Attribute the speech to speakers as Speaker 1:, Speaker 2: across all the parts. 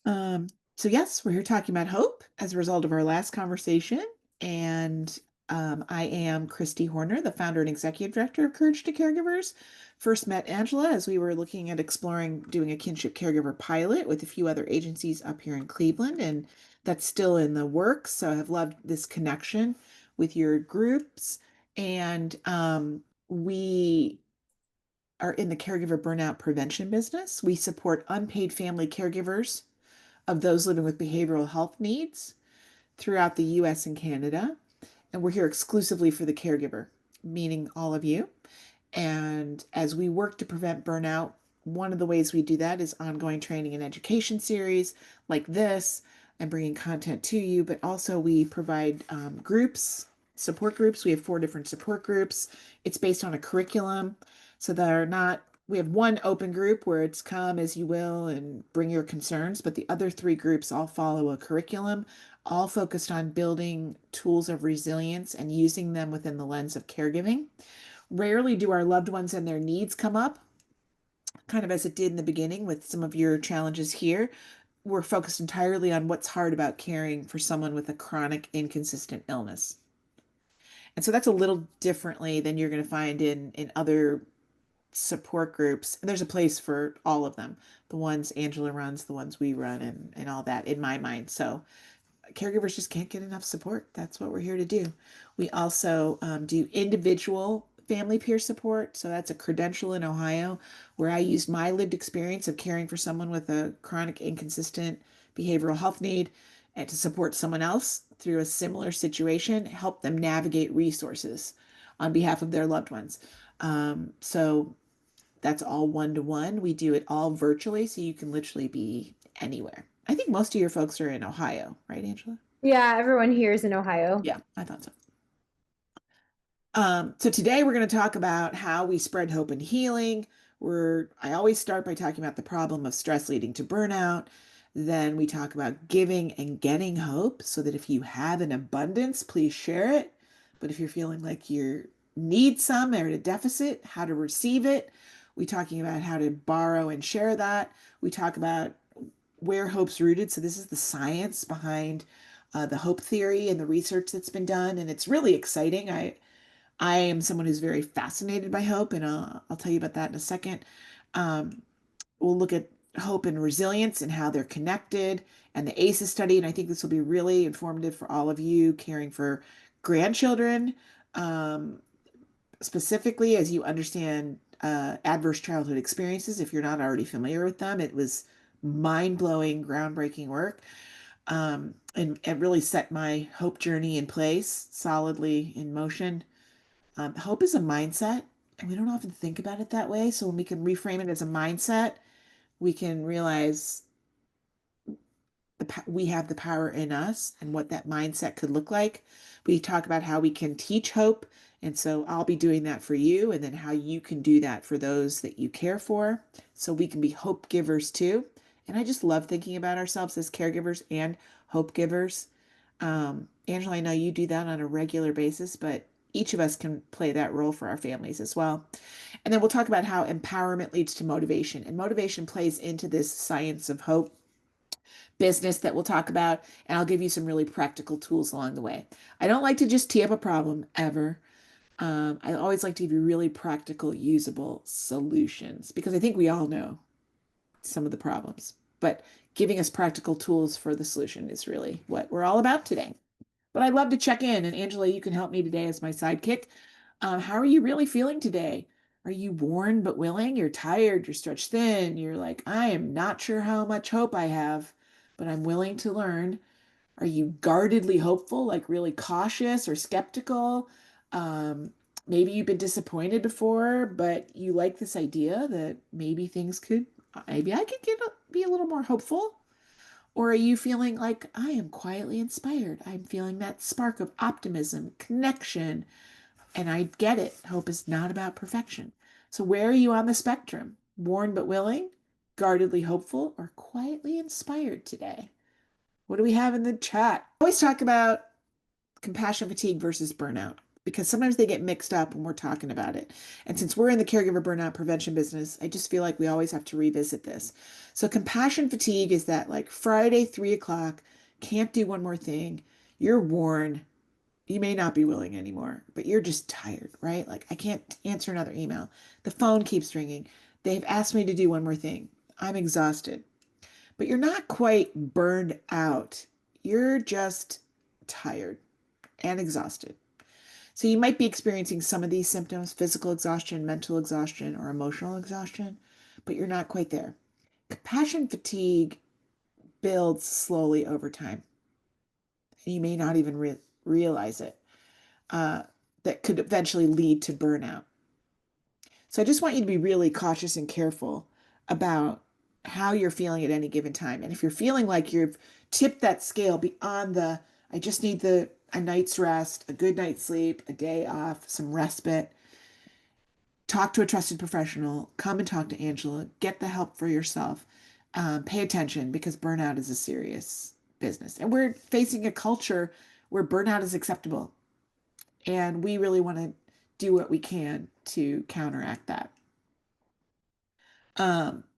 Speaker 1: Um, so yes, we're here talking about hope as a result of our last conversation. And I am Kristy Horner, the founder and executive director of Courage to Caregivers. First met Angela as we were looking at exploring doing a kinship caregiver pilot with a few other agencies up here in Cleveland, and that's still in the works. So I have loved this connection with your groups. And we are in the caregiver burnout prevention business. We support unpaid family caregivers of those living with behavioral health needs throughout the US and Canada. And we're here exclusively for the caregiver, meaning all of you. And as we work to prevent burnout, one of the ways we do that is ongoing training and education series like this and bringing content to you. But also, we provide groups, support groups. We have 4 different support groups. It's based on a curriculum. So they're not, we have one open group where it's come as you will and bring your concerns, but the other 3 groups all follow a curriculum, all focused on building tools of resilience and using them within the lens of caregiving. Rarely do our loved ones and their needs come up, kind of as it did in the beginning with some of your challenges here. We're focused entirely on what's hard about caring for someone with a chronic, inconsistent illness. And so that's a little differently than you're going to find in other support groups. And there's a place for all of them. The ones Angela runs, the ones we run, and all that in my mind. So caregivers just can't get enough support. That's what we're here to do. We also do individual family peer support. So that's a credential in Ohio where I used my lived experience of caring for someone with a chronic, inconsistent behavioral health need and to support someone else through a similar situation, help them navigate resources on behalf of their loved ones. So that's all one-to-one. We do it all virtually, so you can literally be anywhere. I think most of your folks are in Ohio, right, Angela?
Speaker 2: Yeah, everyone here is in Ohio.
Speaker 1: Yeah, I thought so. So today we're going to talk about how we spread hope and healing. I always start by talking about the problem of stress leading to burnout. Then we talk about giving and getting hope so that if you have an abundance, please share it. But if you're feeling like you need some or at a deficit, how to receive it. We talking about how to borrow and share that. We talk about where hope's rooted. So this is the science behind the hope theory and the research that's been done, and it's really exciting. I am someone who's very fascinated by hope, and I'll tell you about that in a second. Um, we'll look at hope and resilience and how they're connected, and the ACEs study. And I think this will be really informative for all of you caring for grandchildren, um, specifically as you understand adverse childhood experiences. If you're not already familiar with them, it was mind-blowing, groundbreaking work. And it really set my hope journey in place, solidly in motion. Hope is a mindset, and we don't often think about it that way. So when we can reframe it as a mindset, we can realize we have the power in us and what that mindset could look like. We talk about how we can teach hope, and so I'll be doing that for you, and then how you can do that for those that you care for, so we can be hope givers too. And I just love thinking about ourselves as caregivers and hope givers. Angela, I know you do that on a regular basis, but each of us can play that role for our families as well. And then we'll talk about how empowerment leads to motivation, and motivation plays into this science of hope business that we'll talk about, and I'll give you some really practical tools along the way. I don't like to just tee up a problem ever. I always like to give you really practical, usable solutions because I think we all know some of the problems, but giving us practical tools for the solution is really what we're all about today. But I'd love to check in, and Angela, you can help me today as my sidekick. How are you really feeling today? Are you worn but willing? You're tired, you're stretched thin, you're like, I am not sure how much hope I have, but I'm willing to learn. Are you guardedly hopeful, like really cautious or skeptical? Um, Maybe you've been disappointed before, but you like this idea that maybe I could be a little more hopeful. Or are you feeling like I am quietly inspired? I'm feeling that spark of optimism, connection, and I get it. Hope is not about perfection. So, where are you on the spectrum? Worn but willing, guardedly hopeful, or quietly inspired today? What do we have in the chat? I always talk about compassion fatigue versus burnout. because sometimes they get mixed up when we're talking about it. And since we're in the caregiver burnout prevention business, I just feel like we always have to revisit this. So compassion fatigue is that like Friday, 3 o'clock, can't do one more thing. You're worn. You may not be willing anymore, but you're just tired, right? Like I can't answer another email. The phone keeps ringing. They've asked me to do one more thing. I'm exhausted, but you're not quite burned out. You're just tired and exhausted. So you might be experiencing some of these symptoms, physical exhaustion, mental exhaustion, or emotional exhaustion, but you're not quite there. Compassion fatigue builds slowly over time. And you may not even realize it. Uh, that could eventually lead to burnout. So I just want you to be really cautious and careful about how you're feeling at any given time. And if you're feeling like you've tipped that scale beyond I just need a night's rest, a good night's sleep, a day off, some respite, talk to a trusted professional, come and talk to Angela, get the help for yourself. Pay attention because burnout is a serious business. And we're facing a culture where burnout is acceptable. And we really want to do what we can to counteract that.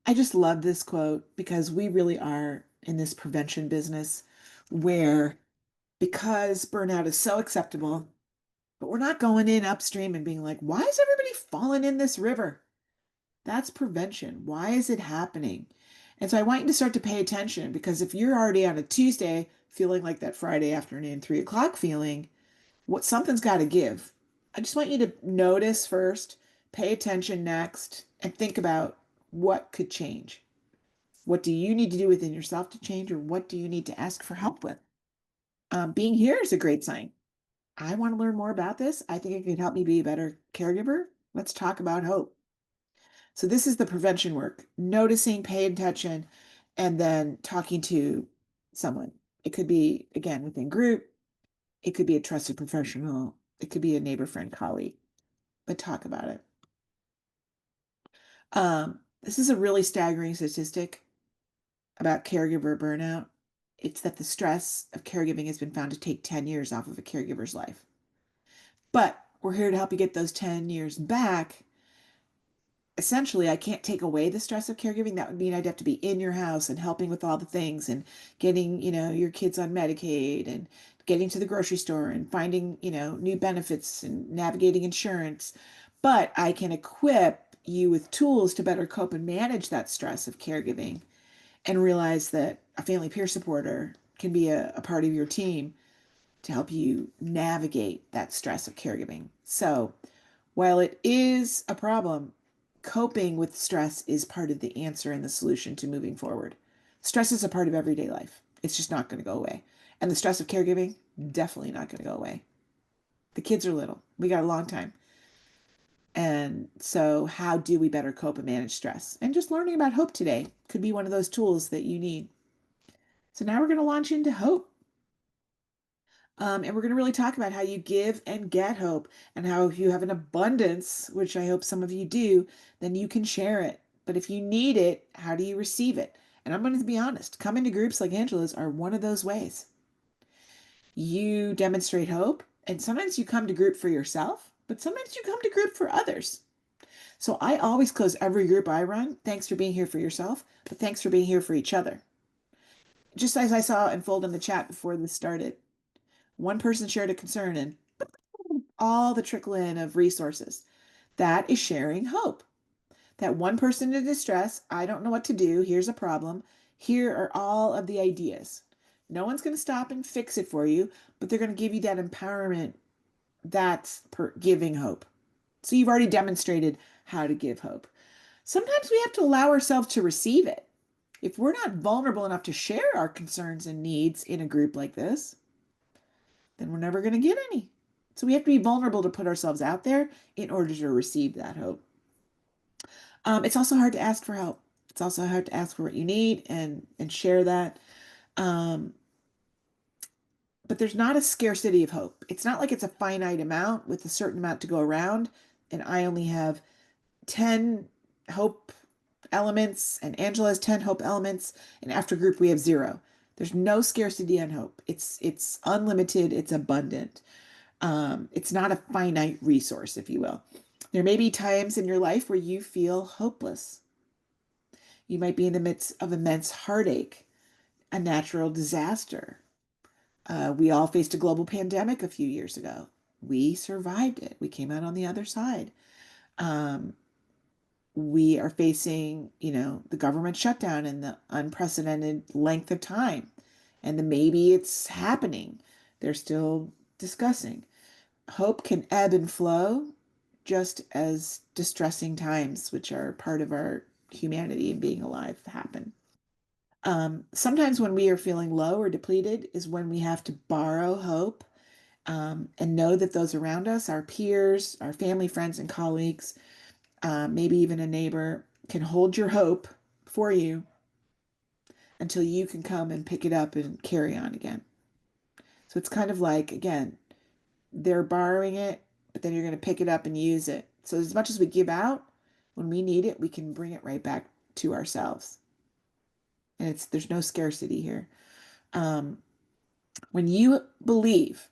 Speaker 1: I just love this quote because we really are in this prevention business where because burnout is so acceptable, but we're not going in upstream and being like, why is everybody falling in this river? That's prevention. Why is it happening? And so I want you to start to pay attention because if you're already on a Tuesday feeling like that Friday afternoon, 3 o'clock feeling, what something's got to give. I just want you to notice first, pay attention next, and think about what could change. What do you need to do within yourself to change, or what do you need to ask for help with? Being here is a great sign. I want to learn more about this. I think it could help me be a better caregiver. Let's talk about hope. So, this is the prevention work noticing, paying attention, and then talking to someone. It could be, again, within group, it could be a trusted professional. It could be a neighbor, friend, colleague, but talk about it. This is a really staggering statistic about caregiver burnout. It's that the stress of caregiving has been found to take 10 years off of a caregiver's life. But we're here to help you get those 10 years back. Essentially, I can't take away the stress of caregiving. That would mean I'd have to be in your house and helping with all the things and getting, your kids on Medicaid and getting to the grocery store and finding, new benefits and navigating insurance. But I can equip you with tools to better cope and manage that stress of caregiving and realize that a family peer supporter can be a part of your team to help you navigate that stress of caregiving. So, while it is a problem, coping with stress is part of the answer and the solution to moving forward. Stress is a part of everyday life. It's just not going to go away. And the stress of caregiving, definitely not going to go away. The kids are little. We got a long time. And so, how do we better cope and manage stress? And just learning about hope today could be one of those tools that you need. So, now we're going to launch into hope. And we're going to really talk about how you give and get hope, and how if you have an abundance, which I hope some of you do, then you can share it. But if you need it, how do you receive it? And I'm going to be honest, coming to groups like Angela's are one of those ways. You demonstrate hope, and sometimes you come to group for yourself, but sometimes you come to group for others. So I always close every group I run. Thanks for being here for yourself, but thanks for being here for each other. Just as I saw unfold in the chat before this started, one person shared a concern and all the trickle in of resources. That is sharing hope. That one person in distress, I don't know what to do. Here's a problem. Here are all of the ideas. No one's going to stop and fix it for you, but they're going to give you that empowerment. That's giving hope. So you've already demonstrated how to give hope. Sometimes we have to allow ourselves to receive it. If we're not vulnerable enough to share our concerns and needs in a group like this, then we're never going to get any. So we have to be vulnerable to put ourselves out there in order to receive that hope. It's also hard to ask for help. It's also hard to ask for what you need and share that. Um, but there's not a scarcity of hope. It's not like it's a finite amount with a certain amount to go around, and I only have 10 hope elements, and Angela has 10 hope elements, and after group we have 0. There's no scarcity on hope. It's unlimited, it's abundant. It's not a finite resource, if you will. There may be times in your life where you feel hopeless. You might be in the midst of immense heartache, a natural disaster. We all faced a global pandemic a few years ago. We survived it. We came out on the other side. Um, we are facing, the government shutdown and the unprecedented length of time. And the maybe it's happening. They're still discussing. Hope can ebb and flow just as distressing times, which are part of our humanity and being alive, happen. Sometimes when we are feeling low or depleted is when we have to borrow hope, and know that those around us, our peers, our family, friends, and colleagues, maybe even a neighbor, can hold your hope for you until you can come and pick it up and carry on again. So it's kind of like, again, they're borrowing it, but then you're going to pick it up and use it. So as much as we give out, when we need it, we can bring it right back to ourselves. And there's no scarcity here. Um, when you believe,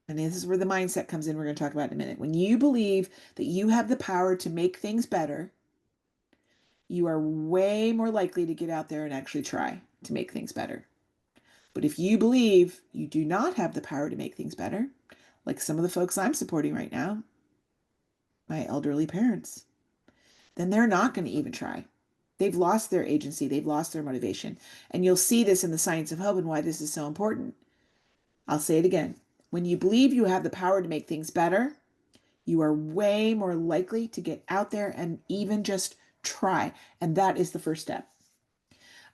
Speaker 1: and this is where the mindset comes in, we're going to talk about in a minute. When you believe that you have the power to make things better, you are way more likely to get out there and actually try to make things better. But if you believe you do not have the power to make things better, like some of the folks I'm supporting right now, my elderly parents, then they're not going to even try. They've lost their agency, they've lost their motivation. And you'll see this in the science of hope and why this is so important. I'll say it again. When you believe you have the power to make things better, you are way more likely to get out there and even just try. And that is the first step.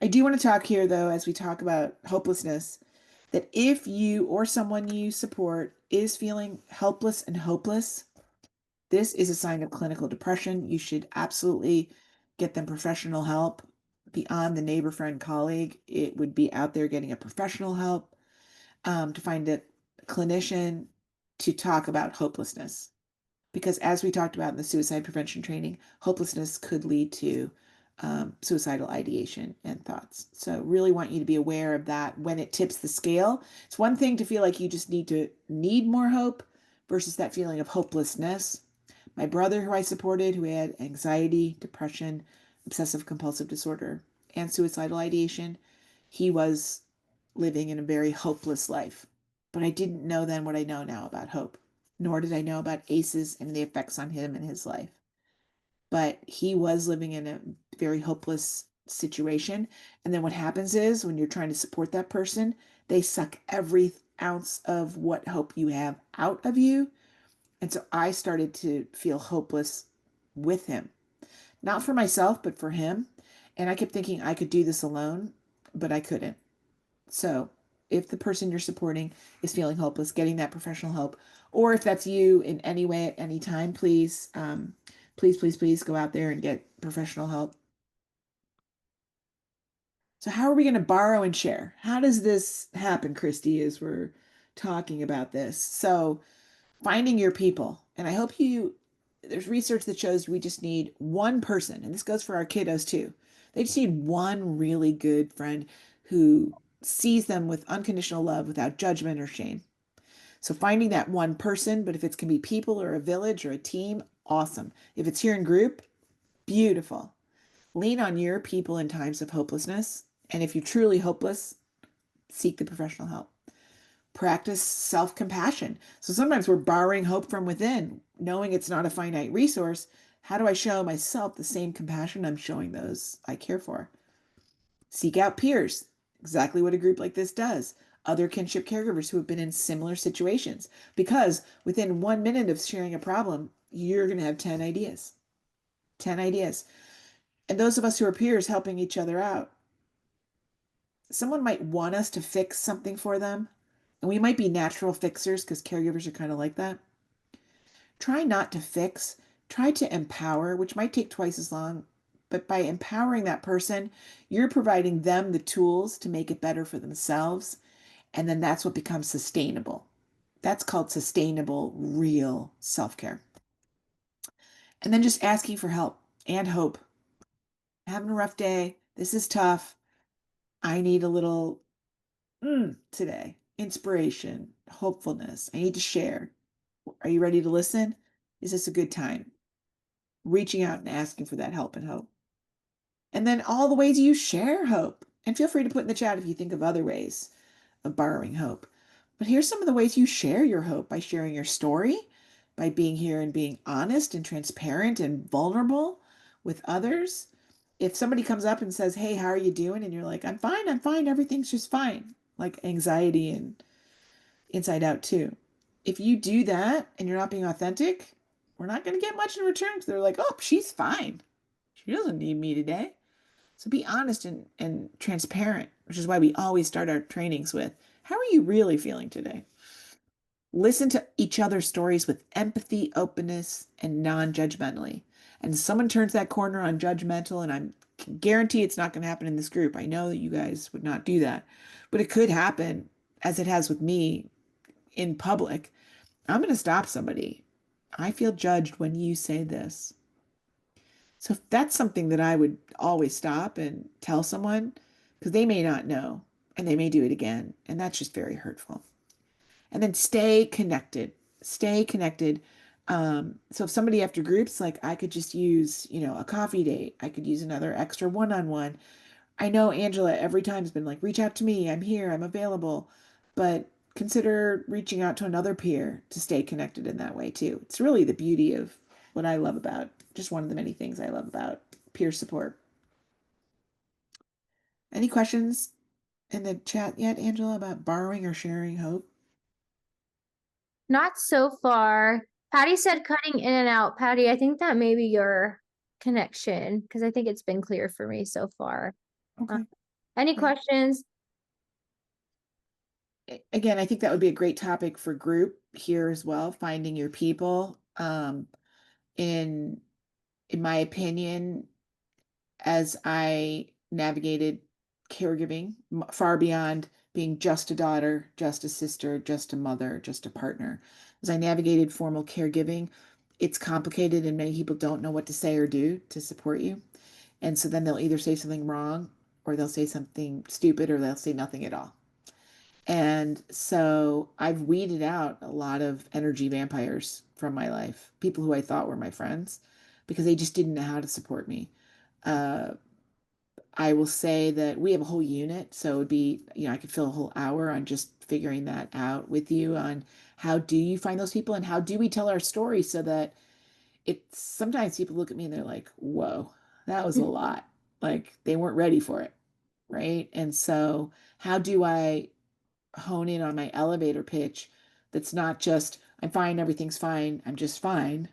Speaker 1: I do want to talk here, though, as we talk about hopelessness, that if you or someone you support is feeling helpless and hopeless, this is a sign of clinical depression. You should absolutely get them professional help beyond the neighbor, friend, colleague. It would be out there getting a professional help, to find a clinician to talk about hopelessness. Because as we talked about in the suicide prevention training, hopelessness could lead to suicidal ideation and thoughts. So really want you to be aware of that when it tips the scale. It's one thing to feel like you just need more hope versus that feeling of hopelessness. My brother, who I supported, who had anxiety, depression, obsessive compulsive disorder, and suicidal ideation, he was living in a very hopeless life. But I didn't know then what I know now about hope, nor did I know about ACEs and the effects on him and his life. But he was living in a very hopeless situation. And then what happens is when you're trying to support that person, they suck every ounce of what hope you have out of you. And so I started to feel hopeless with him, not for myself, but for him. And I kept thinking I could do this alone, but I couldn't. So if the person you're supporting is feeling hopeless, getting that professional help, or if that's you in any way at any time, please, please go out there and get professional help. So how are we going to borrow and share? How does this happen, Kristy, as we're talking about this? So finding your people. And I hope there's research that shows we just need one person, and this goes for our kiddos too. They just need one really good friend who sees them with unconditional love without judgment or shame. So finding that one person, but if it's can be people or a village or a team, awesome. If it's here in group, beautiful. Lean on your people in times of hopelessness. And if you're truly hopeless, seek the professional help. Practice self compassion. So sometimes we're borrowing hope from within, knowing it's not a finite resource. How do I show myself the same compassion I'm showing those I care for? Seek out peers, exactly what a group like this does. Other kinship caregivers who have been in similar situations. Because within 1 minute of sharing a problem, you're going to have 10 ideas. 10 ideas. And those of us who are peers helping each other out, someone might want us to fix something for them. And we might be natural fixers because caregivers are kind of like that. Try not to fix, try to empower, which might take twice as long. But by empowering that person, you're providing them the tools to make it better for themselves. And then that's what becomes sustainable. That's called sustainable, real self care. And then just asking for help and hope. Having a rough day. This is tough. I need a little today. Inspiration, hopefulness. I need to share. Are you ready to listen? Is this a good time? Reaching out and asking for that help and hope. And then all the ways you share hope. And feel free to put in the chat if you think of other ways of borrowing hope. But here's some of the ways you share your hope: by sharing your story, by being here and being honest and transparent and vulnerable with others. If somebody comes up and says, "Hey, how are you doing?" and you're like, I'm fine, everything's just fine," like anxiety and inside out too. If you do that and you're not being authentic, we're not going to get much in return, because they're like, "Oh, she's fine. She doesn't need me today." So be honest and transparent, which is why we always start our trainings with, "How are you really feeling today?" Listen to each other's stories with empathy, openness, and non-judgmentally. And if someone turns that corner on judgmental, and I can guarantee it's not going to happen in this group. I know that you guys would not do that, but it could happen, as it has with me in public. I'm going to stop somebody. "I feel judged when you say this." So that's something that I would always stop and tell someone, because they may not know and they may do it again. And that's just very hurtful. And then stay connected. Stay connected. So if somebody after groups, like, I could just use, a coffee date, I could use another extra one-on-one. I know Angela every time has been like, "Reach out to me. I'm here. I'm available." But consider reaching out to another peer to stay connected in that way too. It's really the beauty of what I love about, just one of the many things I love about peer support. Any questions in the chat yet, Angela, about borrowing or sharing hope?
Speaker 2: Not so far. Patty said cutting in and out. Patty, I think that may be your connection because I think it's been clear for me so far. Uh,
Speaker 1: Okay.
Speaker 2: any
Speaker 1: Great.
Speaker 2: questions?
Speaker 1: Again, I think that would be a great topic for group here as well, finding your people. In in my opinion, as I navigated caregiving, far beyond being just a daughter, just a sister, just a mother, just a partner. As I navigated formal caregiving, it's complicated and many people don't know what to say or do to support you. And so then they'll either say something wrong, or they'll say something stupid, or they'll say nothing at all. And so I've weeded out a lot of energy vampires from my life, people who I thought were my friends, because they just didn't know how to support me. Uh, I will say that we have a whole unit, so it would be, I could fill a whole hour on just figuring that out with you, on how do you find those people and how do we tell our story, so that it's sometimes people look at me and they're like, "Whoa, that was a lot." Like they weren't ready for it, right? And so how do I hone in on my elevator pitch that's not just, "I'm fine, everything's fine, I'm just fine,"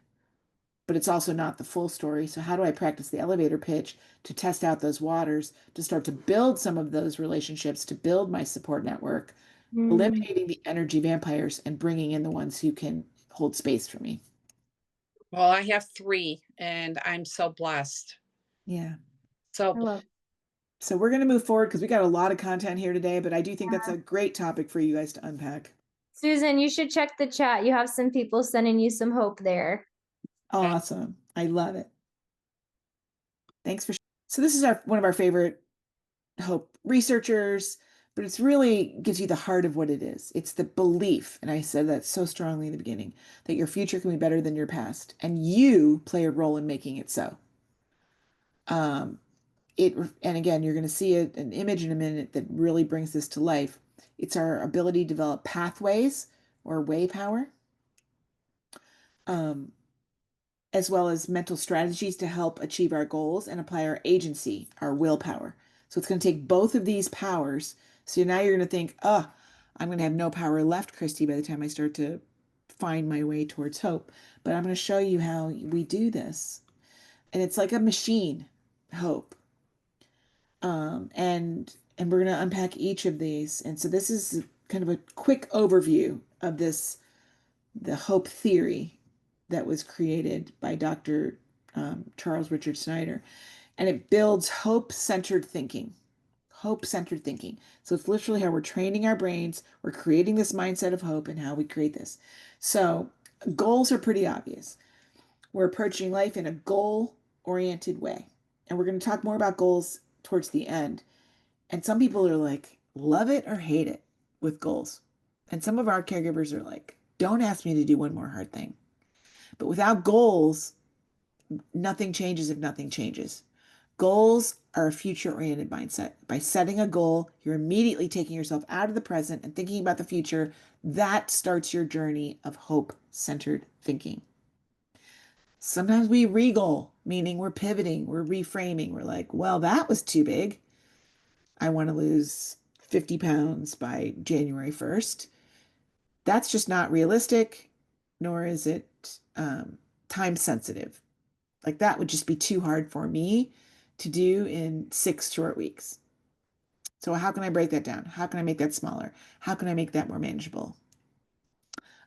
Speaker 1: but it's also not the full story. So how do I practice the elevator pitch to test out those waters, to start to build some of those relationships, to build my support network,
Speaker 2: Mm,
Speaker 1: eliminating the energy vampires and bringing in the ones who can hold space for me.
Speaker 3: Well, I have 3, and I'm so blessed.
Speaker 1: Yeah.
Speaker 3: So
Speaker 2: I
Speaker 3: blessed.
Speaker 2: love
Speaker 1: So we're going to move forward because we got a lot of content here today, but I do think that's
Speaker 2: that.
Speaker 1: a great topic for you guys to unpack.
Speaker 2: Susan, you should check the chat. You have some people sending you some hope there.
Speaker 1: Awesome. I love it. Thanks for. So this is one of our favorite hope researchers, but it's really gives you the heart of what it is. It's the belief, and I said that so strongly in the beginning, that your future can be better than your past, and you play a role in making it so. Um, and again, you're going to see an image in a minute that really brings this to life. It's our ability to develop pathways, or way power, um, as well as mental strategies to help achieve our goals and apply our agency, our willpower. So it's going to take both of these powers. So now you're going to think, "Oh, I'm going to have no power left, Kristy, by the time I start to find my way towards hope." But I'm going to show you how we do this. And it's like a machine, hope. And we're going to unpack each of these. And so this is kind of a quick overview of the hope theory that was created by Dr. Charles Richard Snyder. And it builds hope-centered thinking. Hope-centered thinking. So it's literally how we're training our brains. We're creating this mindset of hope and how we create this. So goals are pretty obvious. We're approaching life in a goal-oriented way. And we're going to talk more about goals towards the end. And some people are like, love it or hate it with goals. And some of our caregivers are like, Don't ask me to do one more hard thing. But without goals, nothing changes if nothing changes. Goals are a future-oriented mindset. By setting a goal, you're immediately taking yourself out of the present and thinking about the future. That starts your journey of hope-centered thinking. Sometimes we re-goal, meaning we're pivoting, we're reframing. We're like, well, that was too big. I want to lose 50 pounds by January 1st. That's just not realistic, nor is it time sensitive. Like that would just be too hard for me to do in 6 short weeks. So how can I break that down? How can I make that smaller? How can I make that more manageable?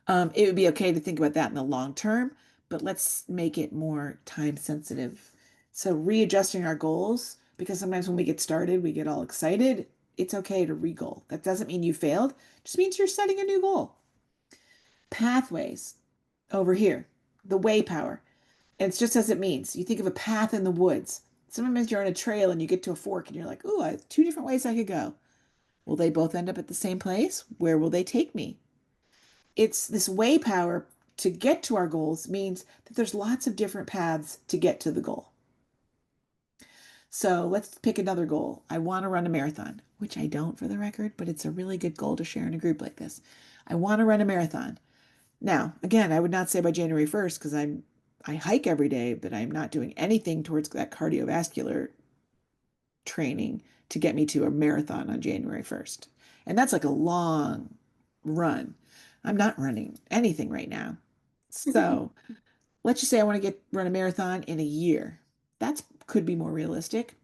Speaker 1: It would be okay to think about that in the long term, but let's make it more time sensitive. So readjusting our goals, because sometimes when we get started, we get all excited. It's okay to re-goal. That doesn't mean you failed, it just means you're setting a new goal. Pathways over here, the way power. And it's just as it means. You think of a path in the woods. Sometimes you're on a trail and you get to a fork and you're like, oh, I have 2 different ways I could go. Will they both end up at the same place? Where will they take me? It's this way power to get to our goals means that there's lots of different paths to get to the goal. So let's pick another goal. I want to run a marathon, which I don't for the record, but it's a really good goal to share in a group like this. I want to run a marathon. Now, again, I would not say by January 1st because I hike every day, but I'm not doing anything towards that cardiovascular training to get me to a marathon on January 1st. And that's like a long run. I'm not running anything right now. So let's just say I want to run a marathon in a year. That could be more realistic.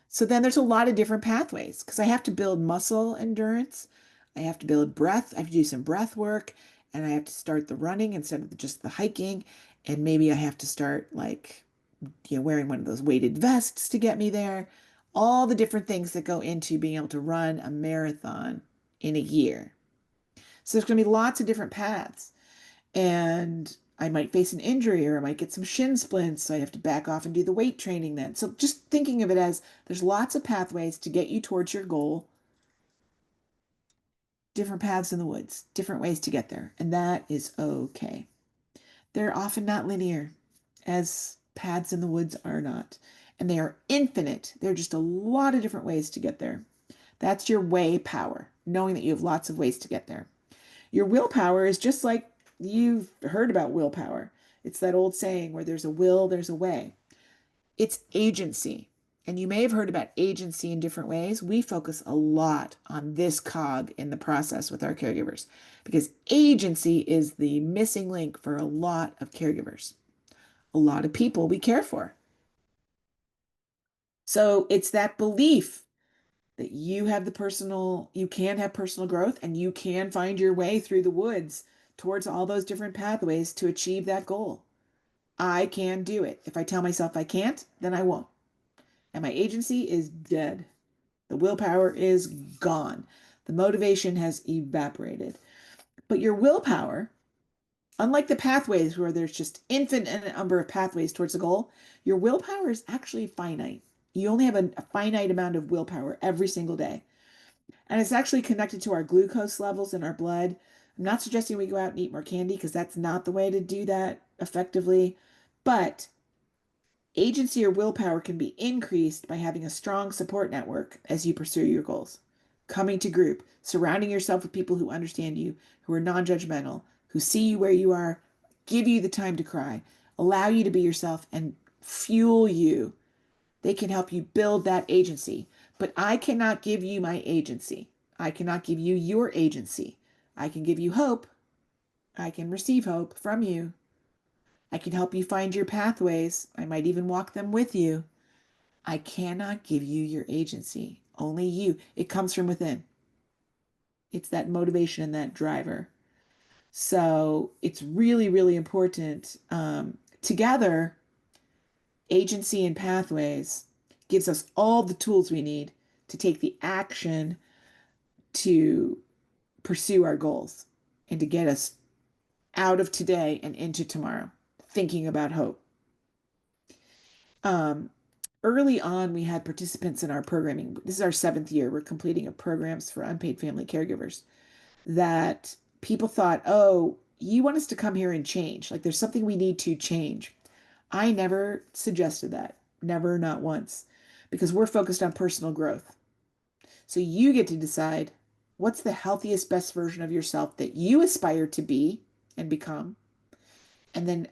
Speaker 1: So then there's a lot of different pathways because I have to build muscle endurance. I have to build breath. I have to do some breath work and I have to start the running instead of just the hiking. And maybe I have to start like, wearing one of those weighted vests to get me there. All the different things that go into being able to run a marathon in a year. So there's going to be lots of different paths. And I might face an injury or I might get some shin splints. So I have to back off and do the weight training then. So just thinking of it as there's lots of pathways to get you towards your goal, different paths in the woods, different ways to get there. And that is okay. They're often not linear, as paths in the woods are not. And they are infinite. There are just a lot of different ways to get there. That's your way power, knowing that you have lots of ways to get there. Your willpower is just like you've heard about willpower. It's that old saying where there's a will, there's a way. It's agency. And you may have heard about agency in different ways. We focus a lot on this cog in the process with our caregivers because agency is the missing link for a lot of caregivers, a lot of people we care for. So it's that belief that you can have personal growth and you can find your way through the woods towards all those different pathways to achieve that goal. I can do it. If I tell myself I can't, then I won't. And my agency is dead. The willpower is gone. The motivation has evaporated. But your willpower, unlike the pathways where there's just infinite number of pathways towards the goal, your willpower is actually finite. You only have a finite amount of willpower every single day. And it's actually connected to our glucose levels in our blood. I'm not suggesting we go out and eat more candy because that's not the way to do that effectively. But agency or willpower can be increased by having a strong support network as you pursue your goals. Coming to group, surrounding yourself with people who understand you, who are non-judgmental, who see you where you are, give you the time to cry, allow you to be yourself, and fuel you. They can help you build that agency. But I cannot give you my agency. I cannot give you your agency. I can give you hope. I can receive hope from you. I can help you find your pathways. I might even walk them with you. I cannot give you your agency. Only you. It comes from within. It's that motivation and that driver. So it's really, really important. Together, agency and pathways gives us all the tools we need to take the action to pursue our goals and to get us out of today and into tomorrow, thinking about hope. Early on, we had participants in our programming. This is our 7th year. We're completing a programs for unpaid family caregivers that people thought, oh, you want us to come here and change. Like there's something we need to change. I never suggested that. Never, not once. Because we're focused on personal growth. So you get to decide what's the healthiest, best version of yourself that you aspire to be and become. And then,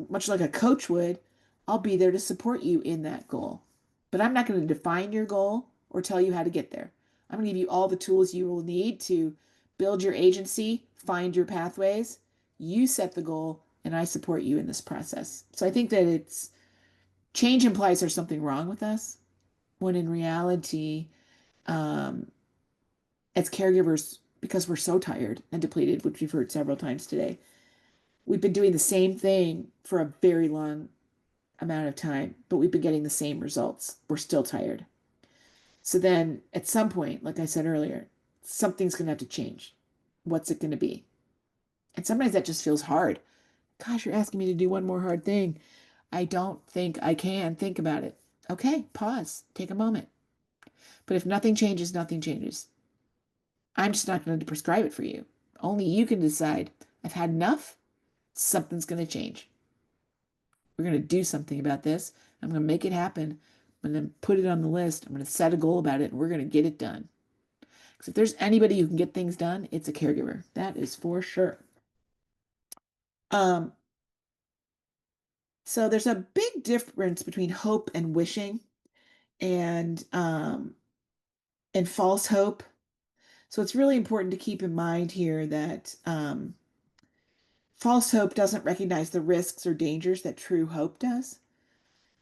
Speaker 1: much like a coach would, I'll be there to support you in that goal. But I'm not going to define your goal or tell you how to get there. I'm going to give you all the tools you will need to build your agency, find your pathways. You set the goal, and I support you in this process. So I think that change implies there's something wrong with us, when in reality, um, as caregivers, because we're so tired and depleted, which we've heard several times today, we've been doing the same thing for a very long amount of time, but we've been getting the same results. We're still tired. So then at some point, like I said earlier, something's going to have to change. What's it going to be? And sometimes that just feels hard. Gosh, you're asking me to do one more hard thing. I don't think I can. Think about it. Okay, pause, take a moment. But if nothing changes, nothing changes. I'm just not going to prescribe it for you. Only you can decide. I've had enough. Something's going to change. We're going to do something about this. I'm going to make it happen. I'm going to put it on the list. I'm going to set a goal about it, and we're going to get it done. Because if there's anybody who can get things done, it's a caregiver. That is for sure. Um, so there's a big difference between hope and wishing, and false hope. So it's really important to keep in mind here that false hope doesn't recognize the risks or dangers that true hope does.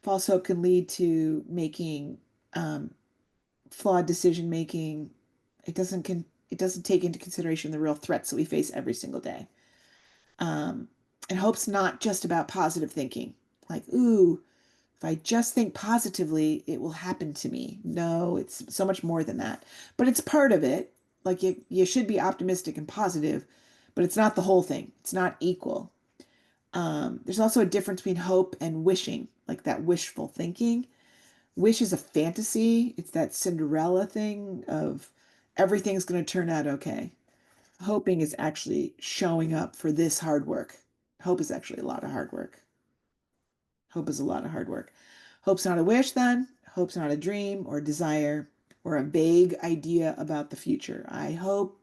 Speaker 1: False hope can lead to making flawed decision making. It doesn't take into consideration the real threats that we face every single day. Um, and hope's not just about positive thinking, like, ooh, if I just think positively, it will happen to me. No, it's so much more than that. But it's part of it. Like you should be optimistic and positive, but it's not the whole thing. It's not equal. There's also a difference between hope and wishing, like that wishful thinking. Wish is a fantasy. It's that Cinderella thing of everything's going to turn out okay. Hoping is actually showing up for this hard work. Hope is actually a lot of hard work. Hope is a lot of hard work. Hope's not a wish, then. Hope's not a dream or desire or a vague idea about the future. I hope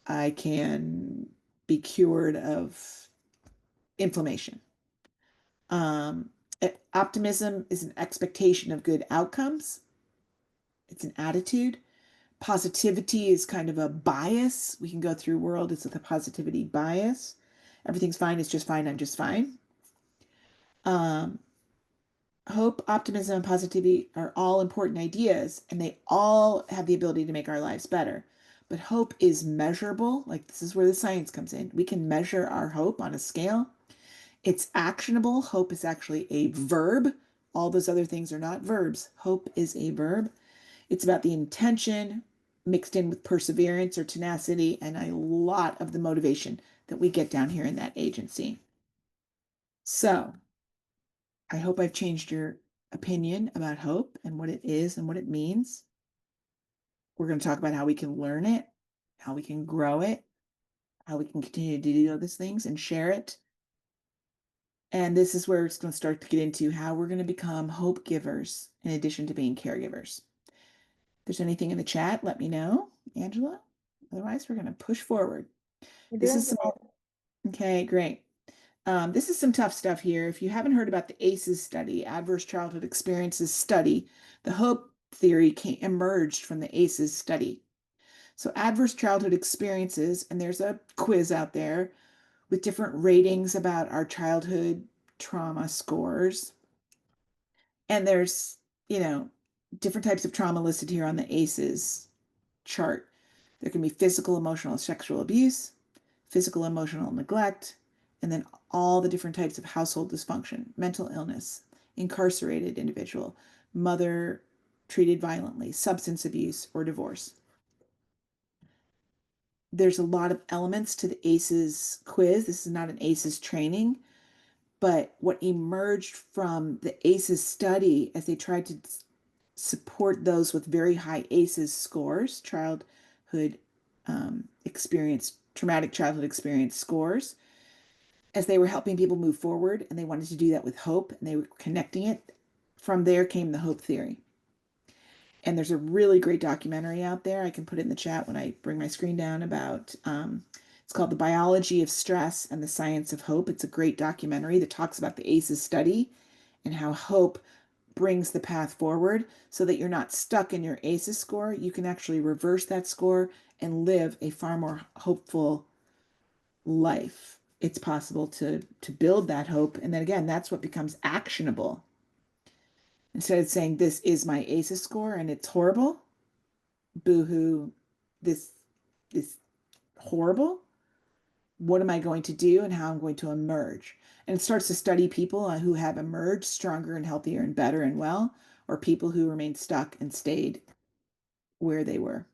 Speaker 1: I can be cured of inflammation. Um, Optimism is an expectation of good outcomes. It's an attitude. Positivity is kind of a bias. We can go through world, it's with a positivity bias. Everything's fine, it's just fine, I'm just fine. Um, Hope, optimism, and positivity are all important ideas, and they all have the ability to make our lives better. But hope is measurable. Like, this is where the science comes in. We can measure our hope on a scale. It's actionable. Hope is actually a verb. All those other things are not verbs. Hope is a verb. It's about the intention mixed in with perseverance or tenacity and a lot of the motivation that we get down here in that agency. So I hope I've changed your opinion about hope and what it is and what it means. We're going to talk about how we can learn it, how we can grow it, how we can continue to do those things and share it. And this is where it's going to start to get into how we're going to become hope givers in addition to being caregivers. If there's anything in the chat, let me know, Angela. Otherwise, we're going to push forward. This is some, okay, great. This is some tough stuff here. If you haven't heard about the ACEs study, Adverse Childhood Experiences study, the hope theory emerged from the ACEs study. So adverse childhood experiences, and there's a quiz out there with different ratings about our childhood trauma scores. And there's, different types of trauma listed here on the ACEs chart. There can be physical, emotional, sexual abuse, physical, emotional neglect, and then all the different types of household dysfunction, mental illness, incarcerated individual, mother treated violently, substance abuse, or divorce. There's a lot of elements to the ACEs quiz. This is not an ACEs training, but what emerged from the ACEs study as they tried to support those with very high ACEs scores, childhood experience traumatic childhood experience scores as they were helping people move forward, and they wanted to do that with hope, and they were connecting it. From there came the hope theory. And there's a really great documentary out there. I can put it in the chat when I bring my screen down about it's called The Biology of Stress and the Science of Hope. It's a great documentary that talks about the ACEs study and how hope brings the path forward so that you're not stuck in your ACEs score. You can actually reverse that score and live a far more hopeful life. It's possible to build that hope. And then again, that's what becomes actionable. Instead of saying this is my ACEs score and it's horrible, boohoo, this is horrible. What am I going to do and how I'm going to emerge? And it starts to study people who have emerged stronger and healthier and better and well, or people who remained stuck and stayed where they were.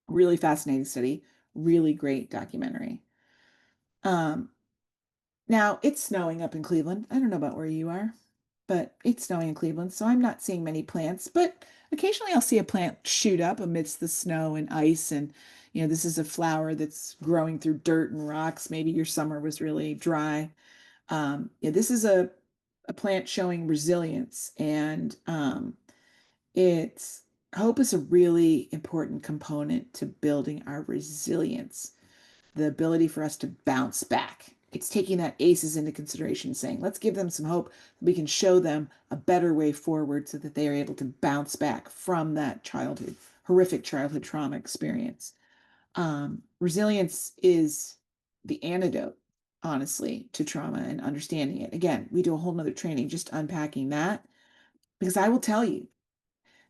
Speaker 1: Really fascinating study, really great documentary. Now it's snowing up in Cleveland. I don't know about where you are, but it's snowing in Cleveland, so I'm not seeing many plants, but occasionally I'll see a plant shoot up amidst the snow and ice. And, this is a flower that's growing through dirt and rocks. Maybe your summer was really dry. Yeah, this is a plant showing resilience, and it's hope is a really important component to building our resilience, the ability for us to bounce back. It's taking that ACEs into consideration, saying, let's give them some hope. We can show them a better way forward so that they are able to bounce back from that horrific childhood trauma experience. Resilience is the antidote, honestly, to trauma and understanding it. Again, we do a whole nother training just unpacking that, because I will tell you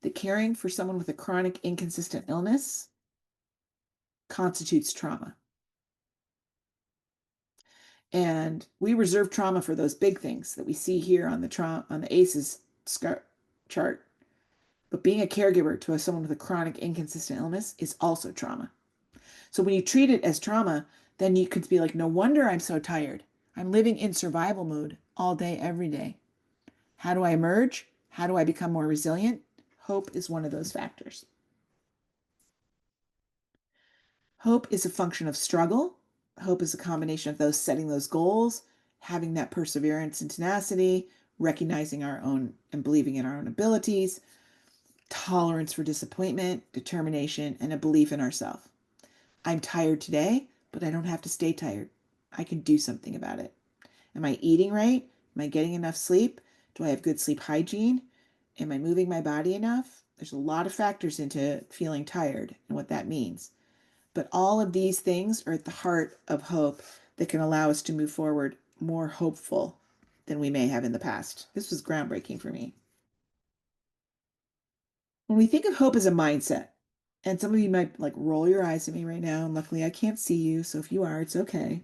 Speaker 1: that caring for someone with a chronic inconsistent illness constitutes trauma. And we reserve trauma for those big things that we see here on the ACEs chart. But being a caregiver to someone with a chronic inconsistent illness is also trauma. So when you treat it as trauma, then you could be like, no wonder I'm so tired. I'm living in survival mode all day, every day. How do I emerge? How do I become more resilient? Hope is one of those factors. Hope is a function of struggle. Hope is a combination of those setting those goals, having that perseverance and tenacity, recognizing our own and believing in our own abilities, tolerance for disappointment, determination, and a belief in ourselves. I'm tired today, but I don't have to stay tired. I can do something about it. Am I eating right? Am I getting enough sleep? Do I have good sleep hygiene? Am I moving my body enough? There's a lot of factors into feeling tired and what that means. But all of these things are at the heart of hope that can allow us to move forward more hopeful than we may have in the past. This was groundbreaking for me. When we think of hope as a mindset, and some of you might like roll your eyes at me right now, and luckily I can't see you, so if you are, it's okay.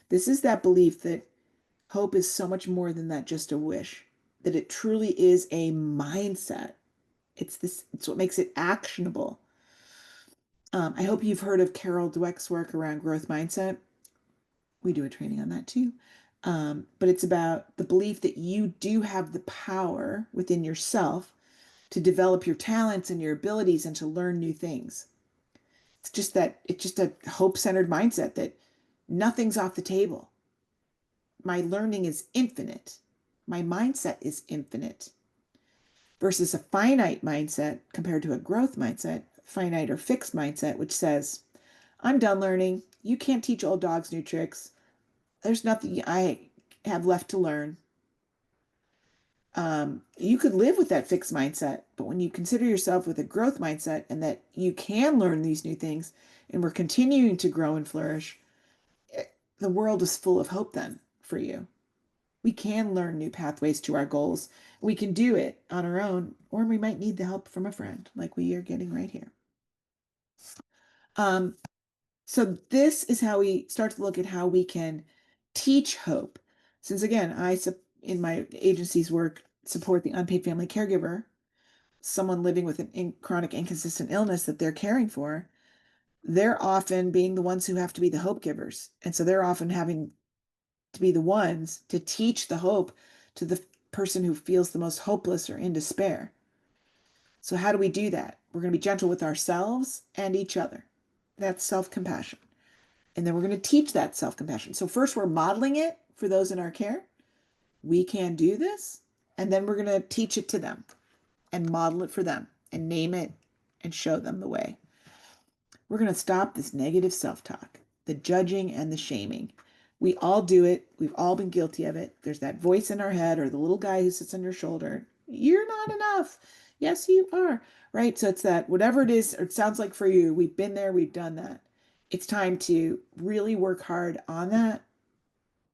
Speaker 1: This is that belief that hope is so much more than that, just a wish, that it truly is a mindset. It's what makes it actionable. I hope you've heard of Carol Dweck's work around growth mindset. We do a training on that too. But it's about the belief that you do have the power within yourself to develop your talents and your abilities and to learn new things. It's just a hope-centered mindset that nothing's off the table. My learning is infinite. My mindset is infinite. Versus a finite mindset compared to a growth mindset, finite or fixed mindset, which says, I'm done learning. You can't teach old dogs new tricks. There's nothing I have left to learn. You could live with that fixed mindset, but when you consider yourself with a growth mindset and that you can learn these new things and we're continuing to grow and flourish, the world is full of hope then for you. We can learn new pathways to our goals. We can do it on our own, or we might need the help from a friend like we are getting right here. So this is how we start to look at how we can teach hope. Since again, in my agency's work, support the unpaid family caregiver, someone living with an chronic inconsistent illness that they're caring for, they're often being the ones who have to be the hope givers. And so they're often having to be the ones to teach the hope to the person who feels the most hopeless or in despair. So how do we do that? We're going to be gentle with ourselves and each other. That's self-compassion. And then we're going to teach that self-compassion. So first we're modeling it for those in our care. We can do this. And then we're going to teach it to them and model it for them and name it and show them the way. We're going to stop this negative self-talk, the judging and the shaming. We all do it. We've all been guilty of it. There's that voice in our head or the little guy who sits on your shoulder. You're not enough. Yes, you are. Right? So it's that whatever it is, or it sounds like for you, we've been there, we've done that. It's time to really work hard on that.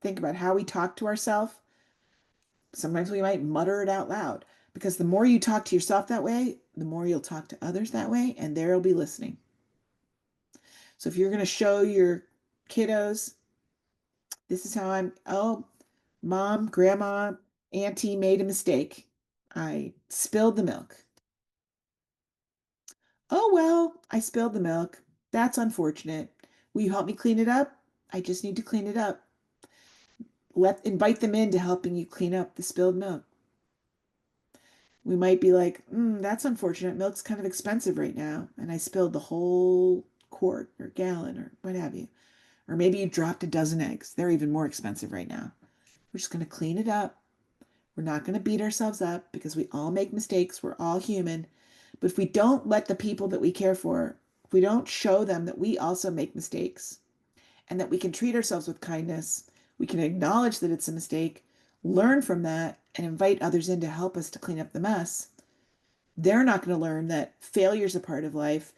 Speaker 1: Think about how we talk to ourselves. Sometimes we might mutter it out loud because the more you talk to yourself that way, the more you'll talk to others that way, and they'll be listening. So if you're going to show your kiddos, this is how oh, mom, grandma, auntie made a mistake. I spilled the milk. Oh, well, I spilled the milk. That's unfortunate. Will you help me clean it up? I just need to clean it up. Invite them into helping you clean up the spilled milk. We might be like, that's unfortunate. Milk's kind of expensive right now, and I spilled the whole quart or gallon or what have you. Or maybe you dropped a dozen eggs. They're even more expensive right now. We're just going to clean it up. We're not going to beat ourselves up because we all make mistakes. We're all human. But if we don't let the people that we care for, if we don't show them that we also make mistakes and that we can treat ourselves with kindness, we can acknowledge that it's a mistake, learn from that, and invite others in to help us to clean up the mess, they're not going to learn that failure is a part of life,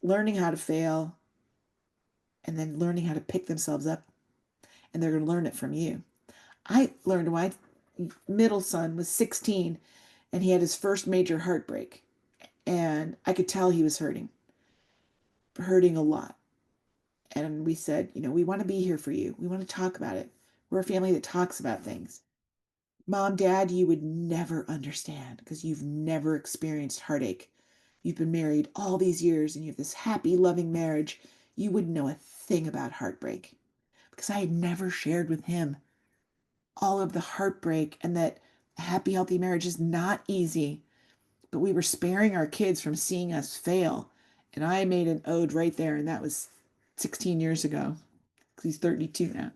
Speaker 1: learning how to fail, and then learning how to pick themselves up. And they're going to learn it from you. I learned when my middle son was 16 and he had his first major heartbreak. And I could tell he was hurting a lot. And we said, we want to be here for you. We want to talk about it. We're a family that talks about things. Mom, Dad, you would never understand because you've never experienced heartache. You've been married all these years and you have this happy, loving marriage. You wouldn't know a thing about heartbreak because I had never shared with him all of the heartbreak and that a happy, healthy marriage is not easy. But we were sparing our kids from seeing us fail. And I made an ode right there, and that was 16 years ago, because he's 32 now,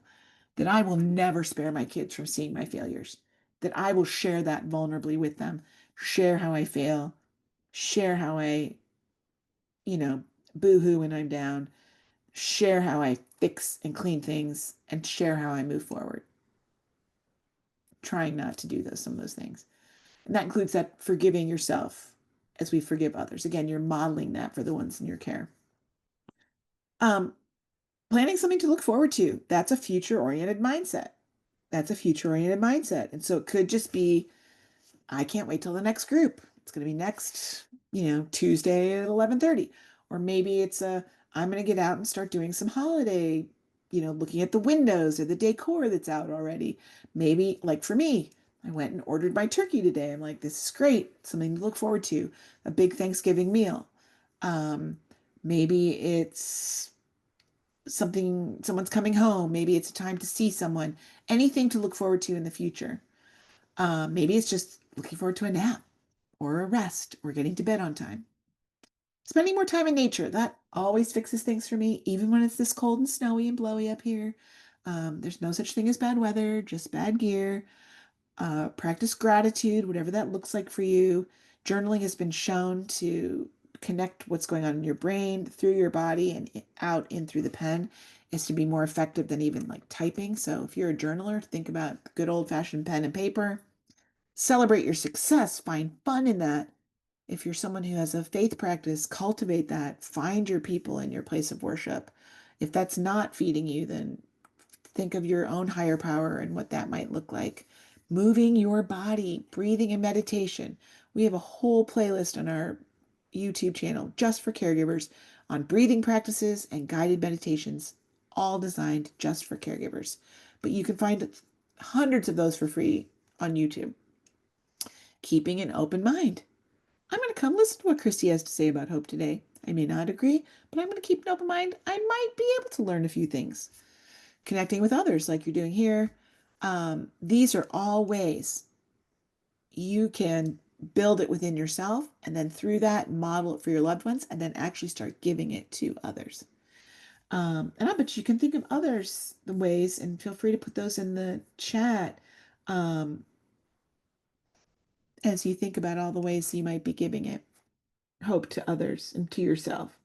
Speaker 1: that I will never spare my kids from seeing my failures, that I will share that vulnerably with them, share how I fail, share how I, boo-hoo when I'm down, share how I fix and clean things, and share how I move forward. Trying not to do some of those things. And that includes that forgiving yourself as we forgive others. Again, you're modeling that for the ones in your care. Planning something to look forward to. That's a future-oriented mindset. And so it could just be, I can't wait till the next group. It's going to be next, Tuesday at 11:30. Or maybe it's I'm going to get out and start doing some holiday, looking at the windows or the decor that's out already. Maybe, like for me, I went and ordered my turkey today. I'm like, this is great. Something to look forward to. A big Thanksgiving meal. Maybe it's someone's coming home. Maybe it's a time to see someone. Anything to look forward to in the future. Maybe it's just looking forward to a nap or a rest or getting to bed on time. Spending more time in nature. That always fixes things for me, even when it's this cold and snowy and blowy up here. There's no such thing as bad weather, just bad gear. Practice gratitude, whatever that looks like for you. Journaling has been shown to connect what's going on in your brain through your body and out in through the pen is to be more effective than even like typing. So if you're a journaler, think about good old-fashioned pen and paper. Celebrate your success, find fun in that. If you're someone who has a faith practice, cultivate that. Find your people in your place of worship. If that's not feeding you, then think of your own higher power and what that might look like. Moving your body, breathing and meditation. We have a whole playlist on our YouTube channel just for caregivers on breathing practices and guided meditations, all designed just for caregivers. But you can find hundreds of those for free on YouTube. Keeping an open mind. I'm going to come listen to what Kristy has to say about hope today. I may not agree, but I'm going to keep an open mind. I might be able to learn a few things. Connecting with others like you're doing here. These are all ways you can build it within yourself and then through that model it for your loved ones and then actually start giving it to others. And I bet you can think of others the ways, and feel free to put those in the chat um, as you think about all the ways you might be giving it hope to others and to yourself.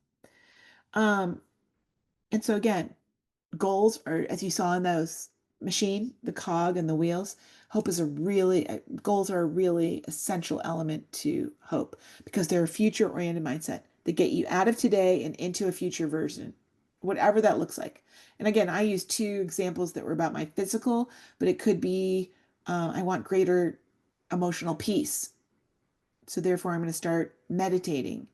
Speaker 1: Um, and so again, goals are, as you saw in those machine, the cog and the wheels, hope is a really, goals are a really essential element to hope because they're a future oriented mindset. They get you out of today and into a future version, whatever that looks like. And again, I use two examples that were about my physical, but it could be I want greater emotional peace. So therefore, I'm going to start meditating.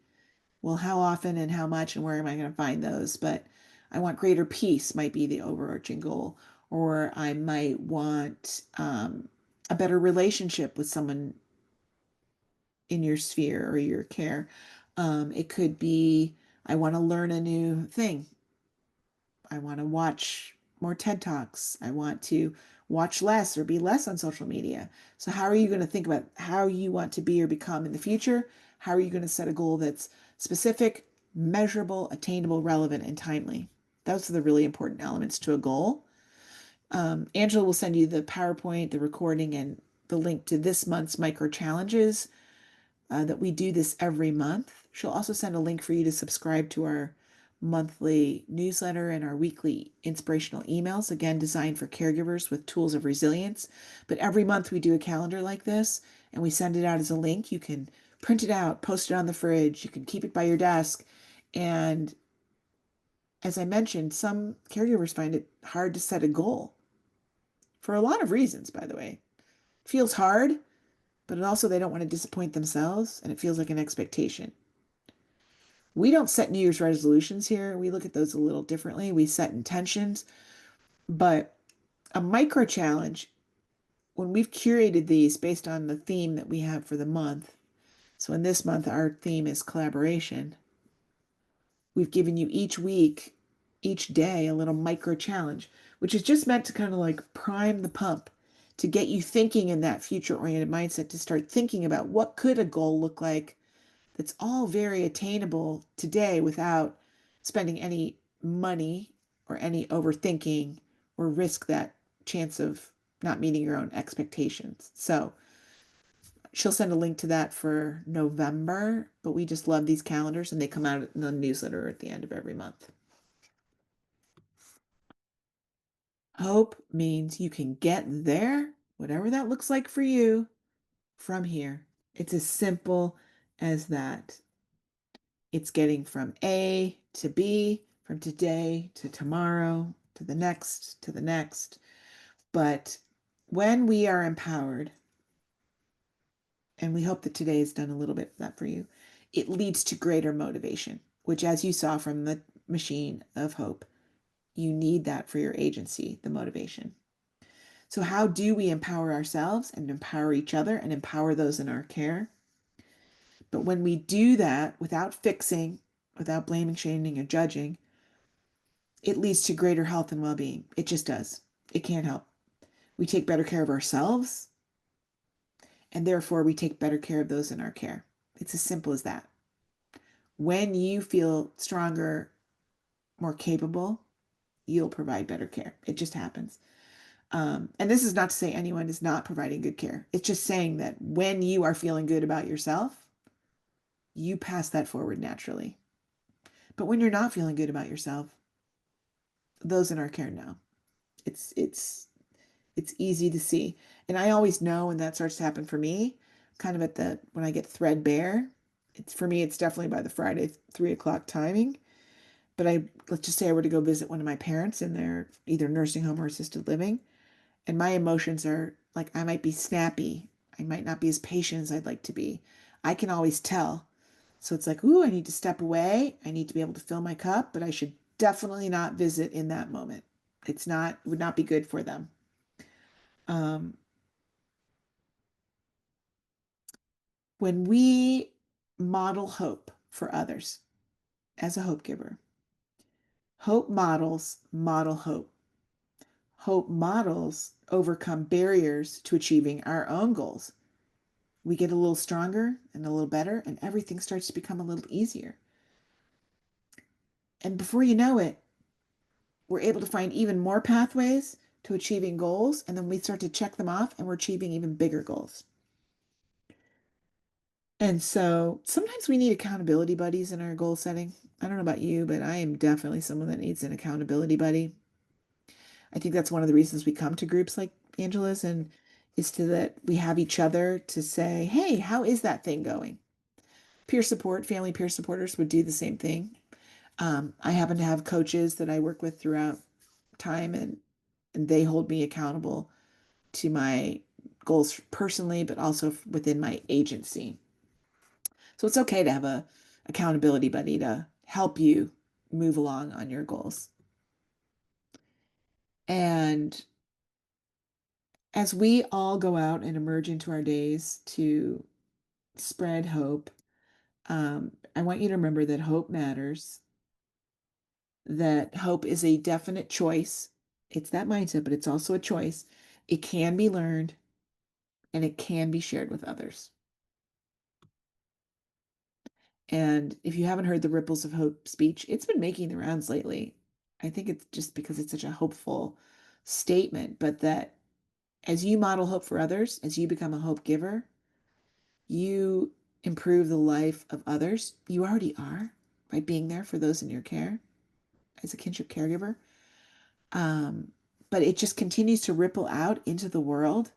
Speaker 1: Well, how often and how much and where am I going to find those? But I want greater peace might be the overarching goal. Or I might want a better relationship with someone in your sphere or your care. It could be I want to learn a new thing. I want to watch more TED Talks. I want to watch less or be less on social media. So, how are you going to think about how you want to be or become in the future? How are you going to set a goal that's specific, measurable, attainable, relevant, and timely? Those are the really important elements to a goal. Angela will send you the PowerPoint, the recording, and the link to this month's micro challenges that we do this every month. She'll also send a link for you to subscribe to our monthly newsletter and our weekly inspirational emails, again, designed for caregivers with tools of resilience. But every month we do a calendar like this and we send it out as a link. You can print it out, post it on the fridge, you can keep it by your desk. And as I mentioned, some caregivers find it hard to set a goal for a lot of reasons, by the way. It feels hard, but it also they don't want to disappoint themselves and it feels like an expectation. We don't set New Year's resolutions here. We look at those a little differently. We set intentions, but a micro challenge, when we've curated these based on the theme that we have for the month. So in this month, our theme is collaboration. We've given you each week, each day, a little micro challenge, which is just meant to kind of like prime the pump to get you thinking in that future oriented mindset to start thinking about what could a goal look like that's all very attainable today without spending any money or any overthinking or risk that chance of not meeting your own expectations. So she'll send a link to that for November, but we just love these calendars and they come out in the newsletter at the end of every month. Hope means you can get there, whatever that looks like for you, from here. It's as simple as that. It's getting from A to B, from today to tomorrow, to the next, to the next. But when we are empowered, and we hope that today has done a little bit of that for you, it leads to greater motivation, which, as you saw from the machine of hope, you need that for your agency, the motivation. So, how do we empower ourselves and empower each other and empower those in our care? But when we do that without fixing, without blaming, shaming, and judging, it leads to greater health and well being. It just does. It can't help. We take better care of ourselves, and therefore we take better care of those in our care. It's as simple as that. When you feel stronger, more capable, you'll provide better care. It just happens. And this is not to say anyone is not providing good care. It's just saying that when you are feeling good about yourself, you pass that forward naturally. But when you're not feeling good about yourself, those in our care know. It's easy to see. And I always know when that starts to happen for me, kind of at the when I get threadbare. It's for me, it's definitely by the Friday 3 o'clock timing. But let's just say I were to go visit one of my parents in their either nursing home or assisted living, and my emotions are like I might be snappy. I might not be as patient as I'd like to be. I can always tell. So it's like, ooh, I need to step away. I need to be able to fill my cup, but I should definitely not visit in that moment. Would not be good for them. Um, when we model hope for others as a hope giver, hope models model hope. Hope models overcome barriers to achieving our own goals. We get a little stronger and a little better, and everything starts to become a little easier. And before you know it, we're able to find even more pathways to achieving goals. And then we start to check them off and we're achieving even bigger goals. And so sometimes we need accountability buddies in our goal setting. I don't know about you, but I am definitely someone that needs an accountability buddy. I think that's one of the reasons we come to groups like Angela's, and is to that we have each other to say, hey, how is that thing going? Peer support, family peer supporters would do the same thing. I happen to have coaches that I work with throughout time, and they hold me accountable to my goals personally, but also within my agency. So it's okay to have a accountability buddy to help you move along on your goals. And as we all go out and emerge into our days to spread hope, I want you to remember that hope matters, that hope is a definite choice. It's that mindset, but it's also a choice. It can be learned and it can be shared with others. And if you haven't heard the Ripples of Hope speech, it's been making the rounds lately. I think it's just because it's such a hopeful statement, but that as you model hope for others, as you become a hope giver, you improve the life of others. You already are by being there for those in your care as a kinship caregiver. Um, but it just continues to ripple out into the world,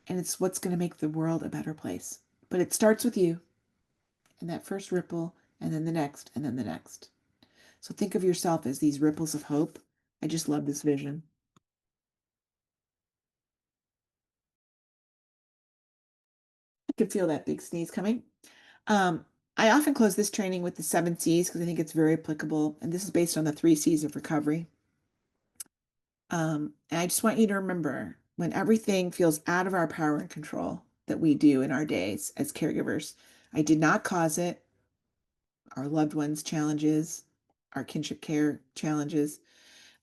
Speaker 1: and it's what's going to make the world a better place. But it starts with you and that first ripple, and then the next, and then the next. So think of yourself as these ripples of hope. I just love this vision. I could feel that big sneeze coming. I often close this training with the 7 C's because I think it's very applicable. And this is based on the 3 C's of recovery. And I just want you to remember when everything feels out of our power and control that we do in our days as caregivers, I did not cause it. Our loved ones' challenges, our kinship care challenges.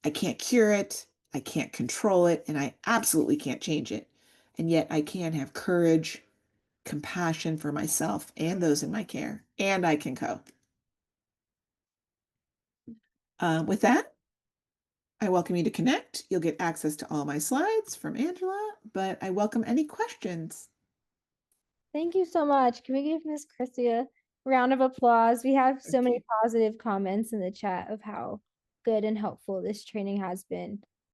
Speaker 1: I can't cure it. I can't control it. And I absolutely can't change it. And yet I can have courage, compassion for myself and those in my care, and I can cope. With that, I welcome you to connect. You'll get access to all my slides from Angela, but I welcome any questions.
Speaker 2: Thank you so much. Can we give Miss Kristy a round of applause? We have so many
Speaker 1: Okay.
Speaker 2: positive comments in the chat of how good and helpful this training has been.